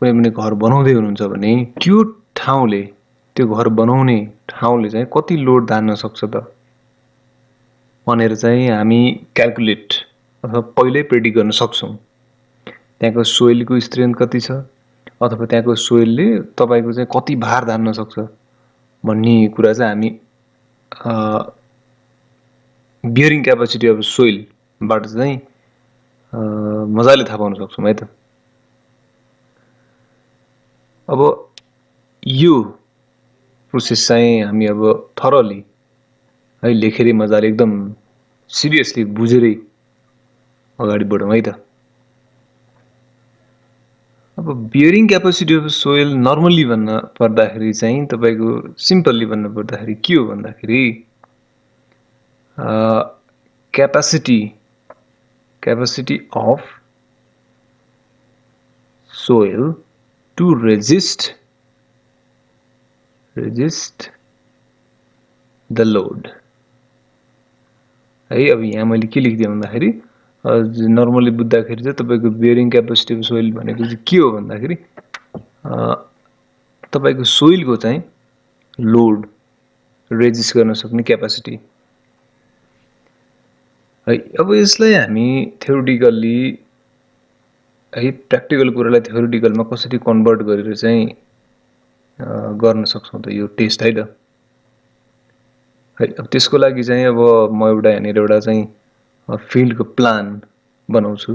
कुनै पनि घर बनाउँदै हुनुहुन्छ भने त्यो ठाउँले त्यो घर बनाउने ठाउँले चाहिँ कति लोड धान्न सक्छ त भनेर चाहिँ हामी क्याल्कुलेट अथवा पहिल्यै प्रेडिक्ट गर्न सक्छौं। त्यहाँको सोइलको स्ट्रेन्थ कति छ अथवा त्यहाँको सोइलले तपाईको चाहिँ कति भार धान्न सक्छ भन्ने कुरा चाहिँ हामी बियरिङ क्यापेसिटी अफ सोइल बाट चाहिँ मजाले थाहा पाउन सक्छौं है त। अब यो प्रोसेस चाहिँ हामी अब थरली है लेखेरै मजाले एकदम सिरियसली बुझेरै अगाडि बढौं है त। अब bearing capacity of soil normally भन्न पर्दाखेरि चाहिँ तपाईको सिम्पली भन्न पर्दाखेरि के हो भन्दाखेरि capacity of soil to resist the load है। अब यहाँ मैले के लेखिदिएँ भन्दाखेरि नर्मली बुझ्दाखेरि चाहिँ तपाईको बियरिङ क्यापेसिटी अफ सोइल भनेको चाहिँ के हो भन्दाखेरि तपाईको सोइलको चाहिँ लोड रेजिस्ट गर्न सक्ने क्यापेसिटी है। अब यसलाई हामी थ्योरेटिकली है प्र्याक्टिकल कुरालाई थ्योरेटिकलमा कसरी कन्भर्ट गरेर चाहिँ गर्न सक्छौं त यो टेस्ट है त है। अब त्यसको लागि चाहिँ अब म एउटा यहाँनिर एउटा चाहिँ फिल्डको प्लान बनाउँछु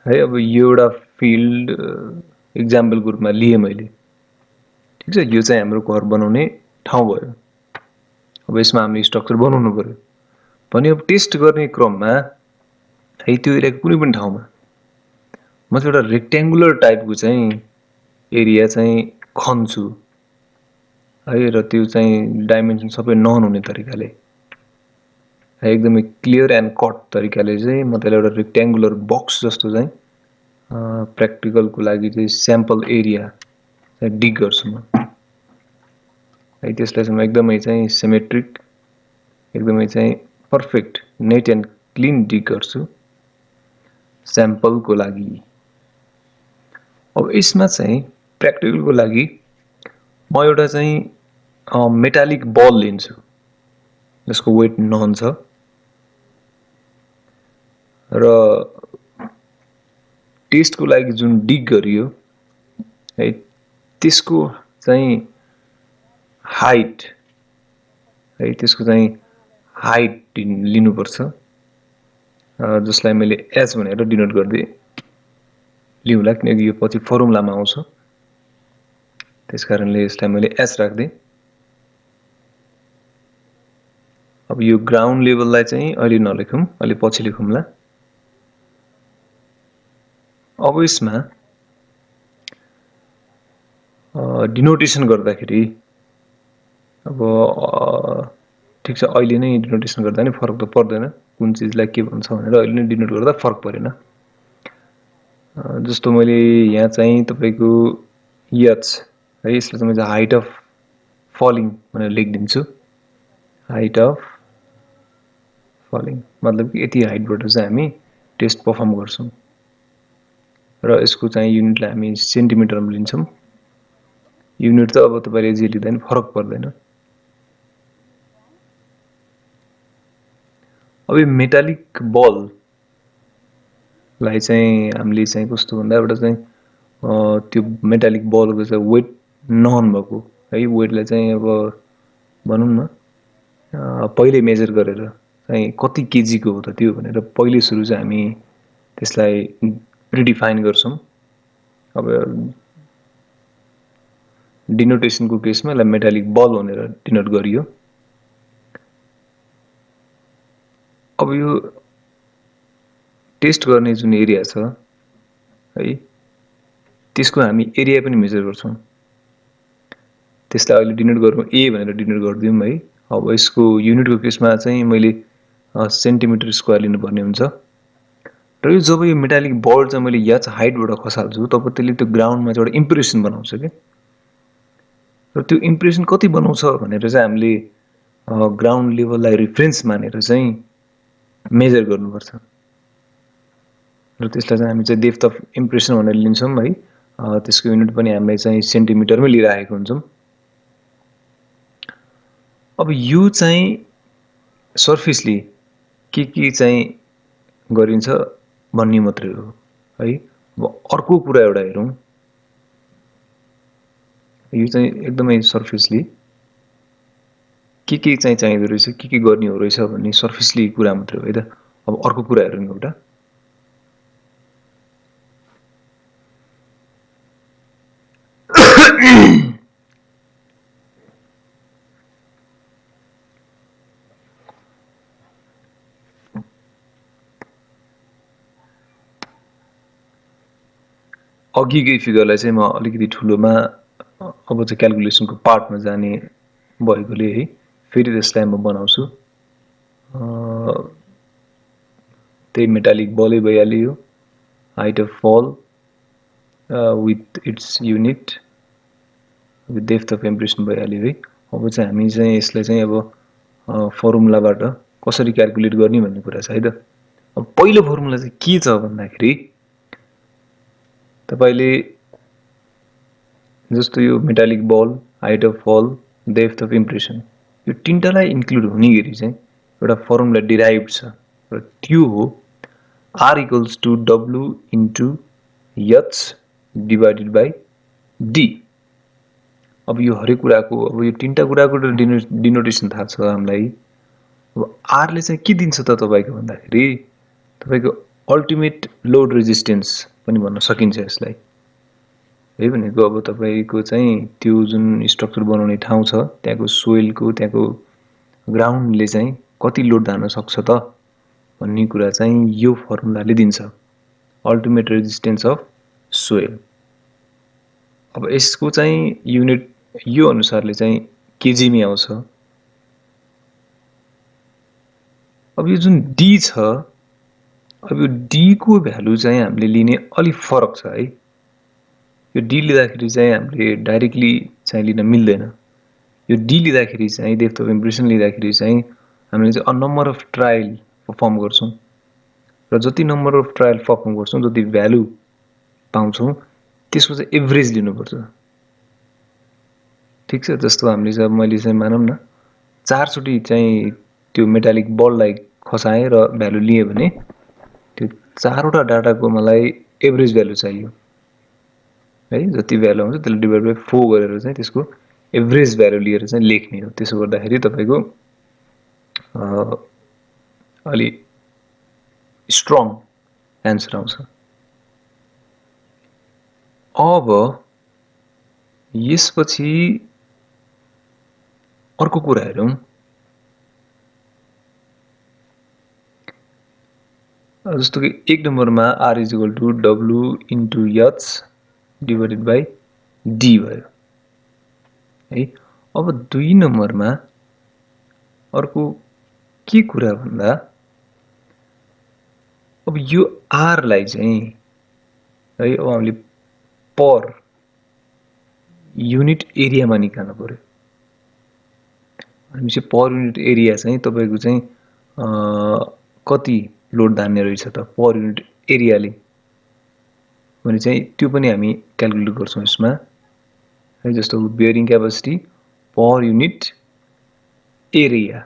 है। अब यो एउटा फिल्ड एक्जाम्पलको रूपमा लिए मैले, ठीक छ। यो चाहिँ हाम्रो घर बनाउने ठाउँ भयो। अब यसमा हामीले स्ट्रक्चर बनाउनु पर्यो भने अब टेस्ट गर्ने क्रममा है त्यो एरियाको कुनै पनि ठाउँमा म चाहिँ एउटा रेक्ट्याङ्गुलर टाइपको चाहिँ एरिया चाहिँ खन्छु है र त्यो चाहिँ डाइमेन्सन सबै नन हुने तरिकाले है एकदमै क्लियर एन्ड कट तरिकाले चाहिँ म त्यसलाई एउटा रेक्ट्याङ्गुलर बक्स जस्तो चाहिँ प्र्याक्टिकलको लागि चाहिँ स्याम्पल एरिया चाहिँ डिग गर्छु म है। त्यसलाई चाहिँ म एकदमै चाहिँ सिमेट्रिक एकदमै चाहिँ पर्फेक्ट नेट एन्ड क्लिन डिग गर्छु स्याम्पलको लागि। अब यसमा चाहिँ प्र्याक्टिकलको लागि म एउटा चाहिँ मेटालिक बल लिन्छु जसको वेट नन छ र टेस्टको लागि जुन डिग गरियो है त्यसको चाहिँ हाइट है त्यसको चाहिँ हाइट लिनुपर्छ जसलाई मैले एच भनेर डिनोट गर्दै लिउँला किनकि यो पछि फर्मुलामा आउँछ। त्यसकारणले यसलाई मैले एच राख्दै। अब यो ग्राउन्ड लेभललाई चाहिँ अहिले नलेखौं, अहिले पछि लेखौँला। अब यसमा डिनोटेसन गर्दाखेरि अब ठीक छ अहिले नै डिनोटेसन गर्दा नि फरक त पर्दैन कुन चीजलाई के भन्छ भनेर अहिले नै डिनोट गर्दा फरक परेन। जस्तो मैले यहाँ चाहिँ तपाईको एच है यसलाई चाहिँ म हाइट अफ फलिङ भनेर लेखिदिन्छु। हाइट अफ फलिङ मतलब कि यति हाइटबाट चाहिँ हामी टेस्ट परफर्म गर्छौं र यसको चाहिँ युनिटलाई हामी सेन्टिमिटरमा लिन्छौं। युनिट त अब तपाईले जे लिँदा नि फरक पर्दैन। अब यो मेटालिक बल लाई चाहिँ हामीले चाहिँ कस्तो भन्दा एउटा चाहिँ त्यो मेटालिक बलको चाहिँ वेट नन भएको है वेटलाई चाहिँ अब भनौं न पहिले मेजर गरेर चाहिँ कति केजीको हो त त्यो भनेर पहिले सुरु चाहिँ हामी त्यसलाई प्रिडिफाइन गर्छौं। अब डिनोटेसनको केसमा यसलाई मेटालिक बल भनेर डिनोट गरियो। अब यो टेस्ट गर्ने जुन एरिया छ है त्यसको हामी एरिया पनि मेजर गर्छौं। त्यसलाई अहिले डिनोट गरौँ ए भनेर डिनोट गर्दियौं है। अब यसको युनिटको केसमा चाहिँ मैले सेन्टिमिटर स्क्वायर लिनुपर्ने हुन्छ र यो जब यो मेटालिक बल चाहिँ मैले याच हाइटबाट खसाल्छु तब त्यसले त्यो ग्राउन्डमा चाहिँ एउटा इम्प्रेसन बनाउँछ के र त्यो इम्प्रेसन कति बनाउँछ भनेर चाहिँ हामीले ग्राउन्ड लेभललाई रेफरेन्स मानेर चाहिँ मेजर गर्नुपर्छ र त्यसलाई चाहिँ हामी चाहिँ डेप्थ अफ इम्प्रेसन भनेर लिन्छौँ है। त्यसको युनिट पनि हामीले चाहिँ सेन्टिमिटरमै लिइराखेको हुन्छौँ। अब यो चाहिँ सर्फेसली के चाहिँ गरिन्छ भन्ने मात्रै हो है। अब अर्को कुरा एउटा हेरौँ, यो चाहिँ एकदमै सर्फेसली के चाहिँ चाहिँदो रहेछ, के गर्ने हो रहेछ भन्ने सर्फेसली कुरा मात्रै हो है त। अब अर्को कुरा हेरौँ एउटा, अघिकै फिगरलाई चाहिँ म अलिकति ठुलोमा अब चाहिँ क्यालकुलेसनको पार्टमा जाने भएकोले है फेरि त्यसलाई म बनाउँछु। त्यही मेटालिक बलै भइहाल्यो, हाइट अफ फल with its unit with depth of impression भइहाल्यो है। अब चाहिँ हामी चाहिँ यसलाई चाहिँ अब फर्मुलाबाट कसरी क्यालकुलेट गर्ने भन्ने कुरा छ है त। अब पहिलो फर्मुला चाहिँ के छ भन्दाखेरि तपाईले जस्तो यो मेटालिक बल, हाइट अफ फल, डेप्थ अफ इम्प्रेसन यो तीनटालाई इन्क्लुड हुने गरी चाहिँ एउटा फर्मुला डिराइभ छ र त्यो हो R equals to W into H divided by D। अब यो हरेक कुराको अब यो तीनटा कुराको डिनोटेसन थाहा छ हामीलाई। अब R ले चाहिँ के दिन्छ त तपाईको भन्दाखेरि तपाईको अल्टिमेट लोड रेजिस्टेन्स पनि भन्न सकिन्छ यसलाई है। भनेको अब तपाईको चाहिँ त्यो जुन स्ट्रक्चर बनाउने ठाउँ छ त्यहाँको सोइलको त्यहाँको ग्राउन्डले चाहिँ कति लोड धान्न सक्छ त भन्ने कुरा चाहिँ यो फर्मुलाले दिन्छ, अल्टिमेट रेजिस्टेन्स अफ सोइल। अब यसको चाहिँ युनिट यो अनुसारले चाहिँ केजीमा आउँछ। अब यो जुन डी छ, अब यो डी को भ्यालु चाहिँ हामीले लिने अलि फरक छ है। यो डी लिँदाखेरि चाहिँ हामीले डाइरेक्टली चाहिँ लिन मिल्दैन। यो डी लिँदाखेरि चाहिँ डेप्थ अफ इम्प्रेसन लिँदाखेरि चाहिँ हामीले चाहिँ a number of trial perform गर्छौं र जति नम्बर अफ ट्रायल परफर्म गर्छौं जति भ्यालु पाउँछौं त्यसको चाहिँ एभरेज लिनुपर्छ। ठीक छ, जस्तो हामीले चाहिँ मैले चाहिँ मानौं न 4 चोटी चाहिँ त्यो मेटालिक बललाई खसाएँ र भ्यालु लिए भने त्यो 4 वटा डाटाको मलाई एभरेज भ्यालु चाहियो है। जति भ्यालु आउँछ त्यसले डिभाइड बाइ 4 गरेर चाहिँ त्यसको एभरेज भ्यालु लिएर चाहिँ लेख्ने हो। त्यसो गर्दाखेरि तपाईको अलि स्ट्रङ एन्सर आउँछ। अब यसपछि अर्को कुरा हेरौं, जस्तो कि 1 नम्बरमा R is equal to W into H divided by D भयो है। अब 2 नम्बरमा अर्को के कुरा भन्दा अब यो R लाई चाहिँ है अब हामीले पर युनिट एरियामा निकाल्नु पर्यो। हामी चाहिँ पर युनिट एरिया चाहिँ तपाईको चाहिँ कति लोड धान्ने रहेछ त पर युनिट एरियाले भने चाहिँ त्यो पनि हामी क्याल्कुलेट गर्छौं यसमा है। जस्तो bearing capacity per unit area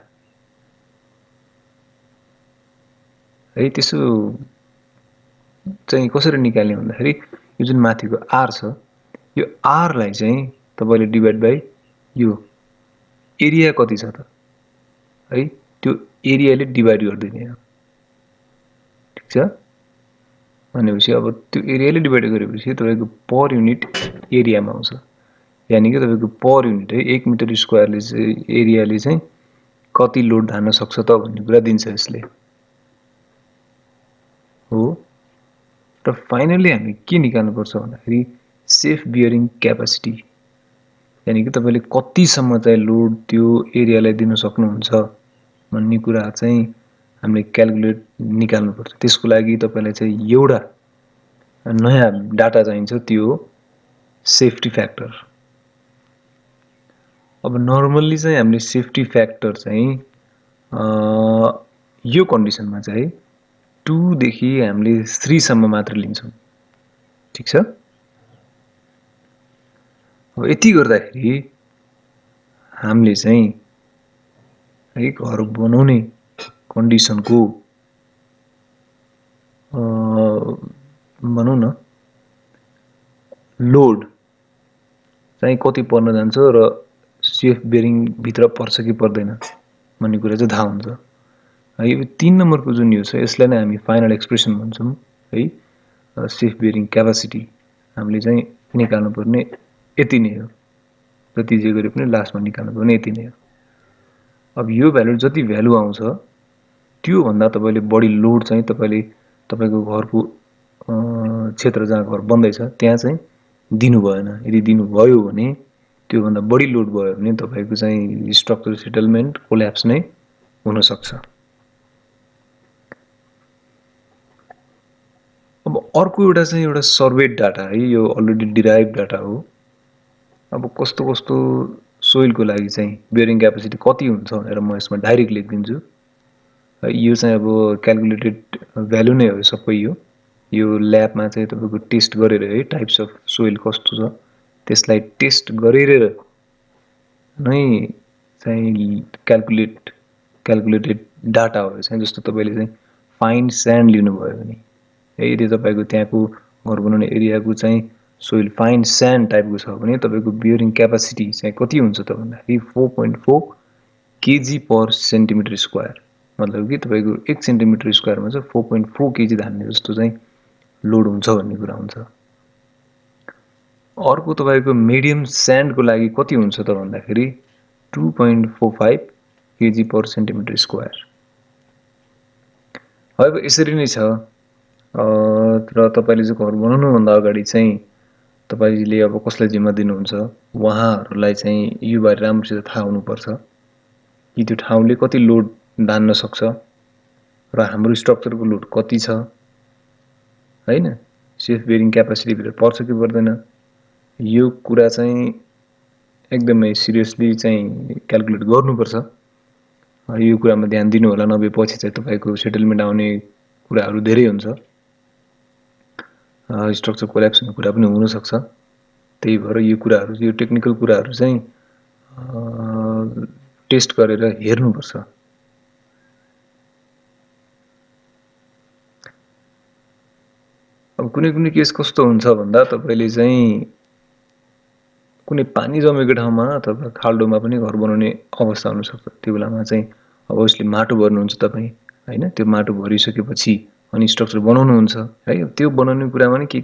है। त्यसो चाहिँ कसरी निकाल्ने भन्दाखेरि यो जुन माथिको R छ यो R लाई चाहिँ तपाईले डिभाइड बाइ यो एरिया कति छ त है त्यो एरियाले डिभाइड गरिदिने हो। ठीक छ, भनेपछि अब त्यो एरियाले डिभाइड गरेपछि तपाईको पर युनिट एरियामा आउँछ। यानी कि तपाईको पर युनिट है 1 मिटर स्क्वायरले चाहिँ एरियाले चाहिँ कति लोड धान्न सक्छ त भन्ने कुरा दिन्छ यसले हो। र फाइनली हामी के निकाल्नु पर्छ भन्दाखेरि सेफ बियरिङ क्यापेसिटी, यानी कि तपाईले कति सम्म चाहिँ लोड त्यो एरियालाई दिन सक्नुहुन्छ भन्ने कुरा चाहिँ हामीले क्याल्कुलेट निकाल्नु पर्छ। त्यसको लागि तपाईलाई चाहिँ एउटा नयाँ डाटा चाहिन्छ, त्यो हो सेफ्टी फ्याक्टर। अब नर्मल्ली चाहिँ हामीले सेफ्टी फ्याक्टर चाहिँ यो कन्डिसनमा चाहिँ 2 देखि हामीले 3 सम्म मात्र लिन्छौँ। ठीक छ? अब यति गर्दाखेरि हामीले चाहिँ है घर बनाउने कन्डिसनको भनौँ न लोड चाहिँ कति पर्न जान्छ र सेफ बेरिङ भित्र पर्छ कि पर्दैन भन्ने कुरा चाहिँ थाहा हुन्छ। है यो 3 नम्बरको जुन यो छ यसलाई नै हामी फाइनल एक्सप्रेसन भन्छौँ है। सेफ बेरिङ क्यापासिटी हामीले चाहिँ निकाल्नु पर्ने यति नै हो। जति जे गरे पनि लास्टमा निकाल्नु पर्ने यति नै हो। अब यो भ्यालु जति भ्यालु आउँछ त्यो भन्दा तपाईले बढी लोड चाहिँ तपाईले तपाईको घरको क्षेत्र जहाँ घर बन्दैछ त्यहाँ चाहिँ दिनु भएन। यदि दिनु भयो भने त्यो भन्दा बढी लोड भयो भने तपाईको चाहिँ स्ट्रक्चर सेटलमेन्ट कोल्याप्स नै हुन सक्छ। अब अर्को एउटा चाहिँ एउटा सर्वे डाटा है, यो अलरेडी डिराइभ डाटा हो। अब कस्तो कस्तो सोइलको लागि चाहिँ बेयरिङ क्यापासिटी कति हुन्छ भनेर म यसमा डाइरेक्ट लेखिदिन्छु। यो चाहिँ अब क्याल्कुलेटेड भ्यालु नै हो सबै यो ल्याबमा चाहिँ तपाईको टेस्ट गरेर है टाइप्स अफ सोइल कस्तो छ त्यसलाई टेस्ट गरेर नै चाहिँ क्याल्कुलेटेड डाटा हो चाहिँ। जस्तो तपाईले चाहिँ फाइन स्यान्ड लिनुभयो भने यदि तपाईको त्यहाँको घर बनाउने एरियाको चाहिँ सोइल फाइन स्यान्ड टाइपको छ भने तपाईको बियरिङ क्यापासिटी चाहिँ कति हुन्छ त भन्दाखेरि 4.4 केजी पर सेन्टिमिटर स्क्वायर। मतलब कि तपाईको 1 सेन्टिमिटर स्क्वायरमा चाहिँ 4.4 केजी धान्ने जस्तो चाहिँ लोड हुन्छ भन्ने कुरा हुन्छ। अर्को तपाईको मिडियम स्यान्डको लागि कति हुन्छ त भन्दाखेरि 2.45 केजी पर सेन्टिमिटर स्क्वायर। अब यसरी नै छ। र तपाईले चाहिँ घर बनाउनु भन्दा अगाडि चाहिँ तपाईले अब कसलाई जिम्मा दिनुहुन्छ उहाँहरुलाई चाहिँ यो बारे राम्रोसित थाहा हुनुपर्छ कि त्यो ठाउँले कति लोड धान्न सक्छ र हाम्रो स्ट्रक्चरको लोड कति छ हैन। सेफ बेरिङ क्यापासिटी भित्र पर्छ कि पर्दैन यो कुरा चाहिँ एकदमै सिरियसली चाहिँ क्याल्कुलेट गर्नुपर्छ। यो कुरामा ध्यान दिनु होला नभए पछि चाहिँ तपाईको सेटलमेन्ट आउने कुराहरु धेरै हुन्छ। स्ट्रक्चर कोल्याप्स हुने कुरा पनि हुन सक्छ। त्यही भएर यो कुराहरु यो टेक्निकल कुराहरु चाहिँ टेस्ट गरेर हेर्नुपर्छ। अब कुनै कुनै केस कस्तो हुन्छ भन्दा तपाईले चाहिँ कुनै पानी जमेको ठाउँमा अथवा खाल्डोमा पनि घर बनाउने अवस्था हुन सक्छ। त्यो बेलामा चाहिँ अब उसले माटो भर्नुहुन्छ तपाई हैन। त्यो माटो भरिसकेपछि अनि स्ट्रक्चर बनाउनु हुन्छ है। त्यो बनाउने कुरामा नि के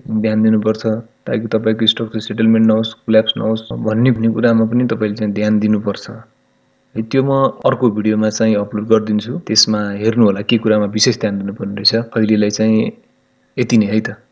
ध्यान दिनुपर्छ ताकि तपाईको स्ट्रक्चर सेटलमेन्ट नहोस् कोल्याप्स नहोस् भन्ने कुरामा पनि तपाईले चाहिँ ध्यान दिनुपर्छ। त्यो म अर्को भिडियोमा चाहिँ अपलोड गर्दिन्छु। त्यसमा हेर्नु होला के कुरामा विशेष ध्यान दिनुपर्ने रहेछ। अहिलेलाई चाहिँ यति नै है त।